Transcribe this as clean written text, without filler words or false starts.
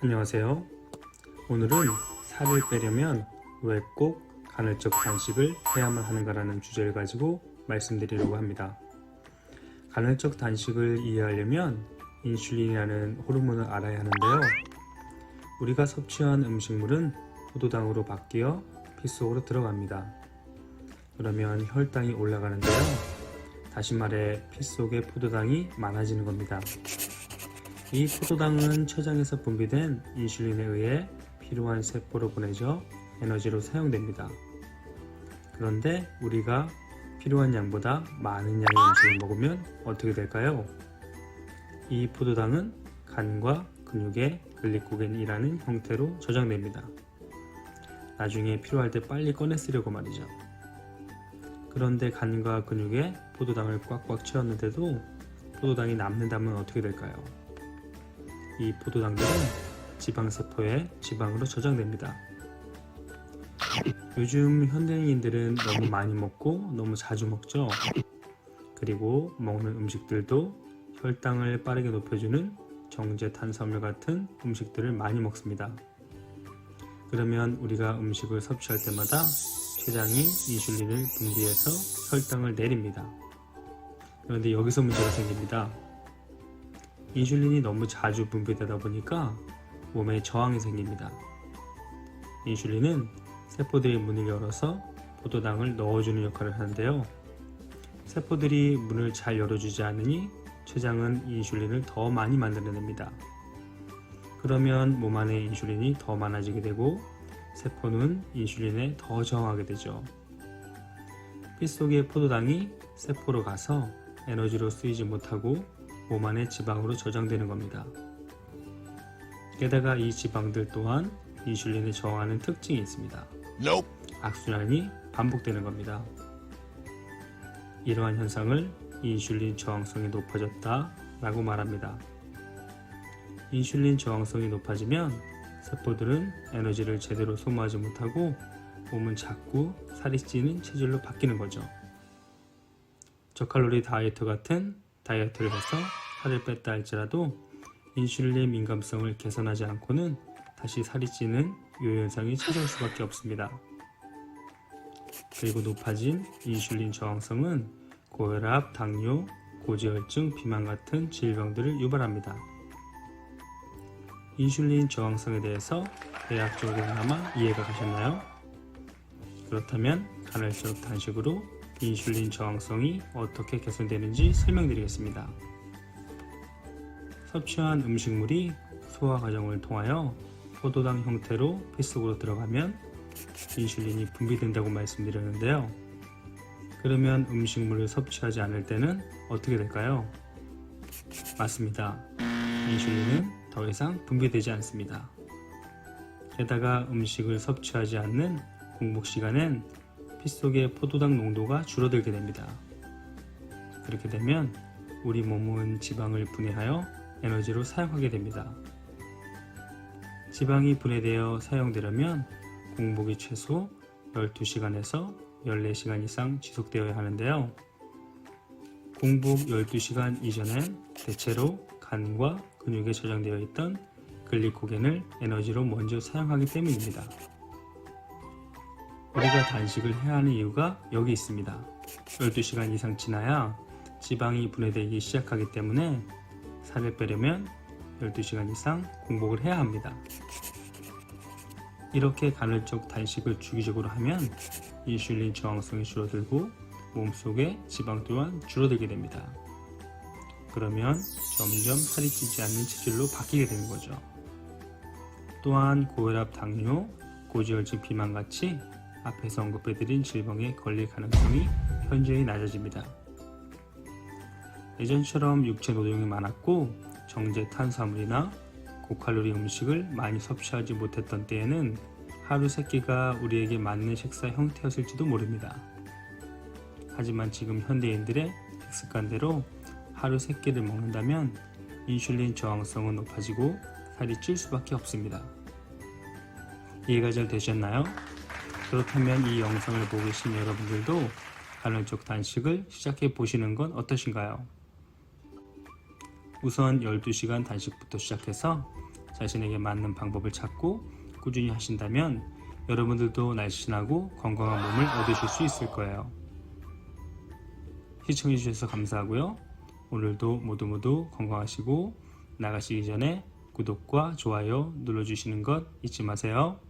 안녕하세요. 오늘은 살을 빼려면 왜 꼭 간헐적 단식을 해야만 하는가라는 주제를 가지고 말씀드리려고 합니다. 간헐적 단식을 이해하려면 인슐린이라는 호르몬을 알아야 하는데요. 우리가 섭취한 음식물은 포도당으로 바뀌어 피 속으로 들어갑니다. 그러면 혈당이 올라가는데요. 다시 말해 피 속에 포도당이 많아지는 겁니다. 이 포도당은 췌장에서 분비된 인슐린에 의해 필요한 세포로 보내져 에너지로 사용됩니다. 그런데 우리가 필요한 양보다 많은 양의 음식을 먹으면 어떻게 될까요? 이 포도당은 간과 근육에 글리코겐이라는 형태로 저장됩니다. 나중에 필요할 때 빨리 꺼내 쓰려고 말이죠. 그런데 간과 근육에 포도당을 꽉꽉 채웠는데도 포도당이 남는다면 어떻게 될까요? 이 포도당들은 지방세포에 지방으로 저장됩니다. 요즘 현대인들은 너무 많이 먹고 너무 자주 먹죠. 그리고 먹는 음식들도 혈당을 빠르게 높여주는 정제 탄수화물 같은 음식들을 많이 먹습니다. 그러면 우리가 음식을 섭취할 때마다 췌장이 인슐린을 분비해서 혈당을 내립니다. 그런데 여기서 문제가 생깁니다. 인슐린이 너무 자주 분비되다 보니까 몸에 저항이 생깁니다. 인슐린은 세포들이 문을 열어서 포도당을 넣어주는 역할을 하는데요. 세포들이 문을 잘 열어주지 않으니 췌장은 인슐린을 더 많이 만들어냅니다. 그러면 몸 안에 인슐린이 더 많아지게 되고 세포는 인슐린에 더 저항하게 되죠. 피 속의 포도당이 세포로 가서 에너지로 쓰이지 못하고 몸 안에 지방으로 저장되는 겁니다. 게다가 이 지방들 또한 인슐린에 저항하는 특징이 있습니다. 악순환이 반복되는 겁니다. 이러한 현상을 인슐린 저항성이 높아졌다 라고 말합니다. 인슐린 저항성이 높아지면 세포들은 에너지를 제대로 소모하지 못하고 몸은 자꾸 살이 찌는 체질로 바뀌는 거죠. 저칼로리 다이어트 같은 다이어트를 해서 살을 뺐다 할지라도 인슐린의 민감성을 개선하지 않고는 다시 살이 찌는 요 현상이 찾아올 수밖에 없습니다. 그리고 높아진 인슐린 저항성은 고혈압, 당뇨, 고지혈증, 비만 같은 질병들을 유발합니다. 인슐린 저항성에 대해서 대략적으로나마 이해가 가셨나요? 그렇다면 간헐적 단식으로 인슐린 저항성이 어떻게 개선되는지 설명드리겠습니다. 섭취한 음식물이 소화 과정을 통하여 포도당 형태로 피 속으로 들어가면 인슐린이 분비된다고 말씀드렸는데요. 그러면 음식물을 섭취하지 않을 때는 어떻게 될까요? 맞습니다. 인슐린은 더 이상 분비되지 않습니다. 게다가 음식을 섭취하지 않는 공복 시간엔 피 속의 포도당 농도가 줄어들게 됩니다. 그렇게 되면 우리 몸은 지방을 분해하여 에너지로 사용하게 됩니다. 지방이 분해되어 사용되려면 공복이 최소 12시간에서 14시간 이상 지속되어야 하는데요. 공복 12시간 이전엔 대체로 간과 근육에 저장되어 있던 글리코겐을 에너지로 먼저 사용하기 때문입니다. 우리가 단식을 해야 하는 이유가 여기 있습니다. 12시간 이상 지나야 지방이 분해되기 시작하기 때문에 살을 빼려면 12시간 이상 공복을 해야 합니다. 이렇게 간헐적 단식을 주기적으로 하면 인슐린 저항성이 줄어들고 몸속의 지방 또한 줄어들게 됩니다. 그러면 점점 살이 찌지 않는 체질로 바뀌게 되는 거죠. 또한 고혈압, 당뇨, 고지혈증, 비만 같이 앞에서 언급해드린 질병에 걸릴 가능성이 현저히 낮아집니다. 예전처럼 육체 노동이 많았고 정제 탄수화물이나 고칼로리 음식을 많이 섭취하지 못했던 때에는 하루 3끼가 우리에게 맞는 식사 형태였을지도 모릅니다. 하지만 지금 현대인들의 식습관대로 하루 3끼를 먹는다면 인슐린 저항성은 높아지고 살이 찔 수밖에 없습니다. 이해가 잘 되셨나요? 그렇다면 이 영상을 보고 계신 여러분들도 간헐적 단식을 시작해 보시는 건 어떠신가요? 우선 12시간 단식부터 시작해서 자신에게 맞는 방법을 찾고 꾸준히 하신다면 여러분들도 날씬하고 건강한 몸을 얻으실 수 있을 거예요. 시청해 주셔서 감사하고요. 오늘도 모두 건강하시고 나가시기 전에 구독과 좋아요 눌러주시는 것 잊지 마세요.